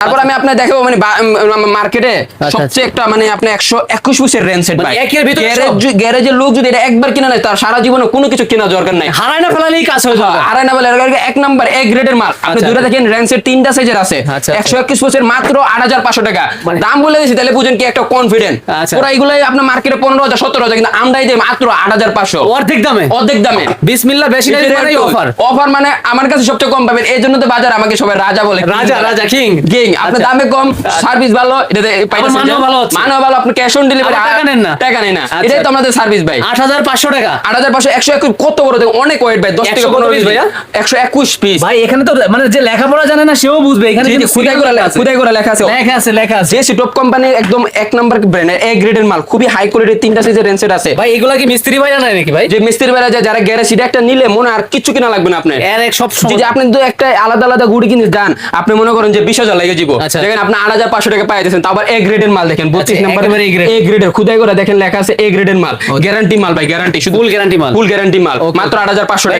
তারপর আমি আপনাকে দেখাবো মানে মার্কেটে সবচেয়ে একটা মানে আপনি 121 পিসের রেঞ্জ সেট ভাই একের ভিতরে গ্যারেজের লোক যদি এটা একবার কিনা নেয় তার সারা জীবনে কোনো কিছু কেনা দরকার নাই, হারায় না ফেলালেই কাজ হয়ে যাবে। হারায় না বলে এক নাম্বার এ গ্রেডের মাল। আপনি দুটো দেখেন রেঞ্জ সেট তিনটা সাইজের আছে, 121 পিসের মাত্র 8500 টাকা দাম বলে দিয়েছি, তাহলে বুঝেন কি একটা কনফিডেন্ট। পুরো এগুলাই আপনার মার্কেটে 15000 17000, কিন্তু আমরাই দেই মাত্র 8500, অর্ধেক দামে। অর্ধেক দামে। বিসমিল্লাহ, বেশি না মানে অফার। অফার মানে আমার কাছে সবচেয়ে কম পাবেন, এই জন্য তো বাজার আমাকে সবাই রাজা বলে। রাজা কিং। আপনার দামে কম, সার্ভিস ভালো, এটাতে পাইতেছেন, মানও ভালো হচ্ছে। মানও ভালো, আপনি ক্যাশ অন ডেলিভারি, টাকা নেন না। টাকা নেন না, এটাই তো আমাদের সার্ভিস ভাই। 8500 টাকা, 8500, 121 কত বড় দেখুন, অনেক ওয়েট ভাই, 10 থেকে 15 পিস ভাইয়া, 121 পিস ভাই। এখানে তো মানে যে লেখাপড়া জানে না সেও বুঝবে, এখানে খুদাই করে লেখা আছে, লেখা আছে। জেসি টপ কোম্পানির একদম এক নাম্বার ব্র্যান্ড, এ গ্রেডের মাল, খুবই হাই কোয়ালিটির, তিনটা সাইজের রেঞ্জ সেট আছে ভাই। এগুলা কি মিস্ত্রি ভাই জানায় নাকি ভাই? যে মিস্ত্রি ভাইরা যারা গ্যারেজ সিটা একটা নিলে মনে আর কিছু কিনা লাগবে না আপনার, এর সব যে আপনি তো একটা আলাদা আলাদা গুড়ি কিনে যান, আপনি মনে করেন যে 20000 লাগে যাব, দেখেন আপনি 8500 টাকা পাইতেছেন, তারপর এ গ্রেডের মাল দেখেন 32 নাম্বার এ গ্রেডের, খুদাই করে দেখেন লেখা আছে এ গ্রেডের মাল, গ্যারান্টি মাল ভাই, গ্যারান্টি, শুধু ফুল গ্যারান্টি মাল, ফুল গ্যারান্টি মাল, মাত্র 8500 টাকা।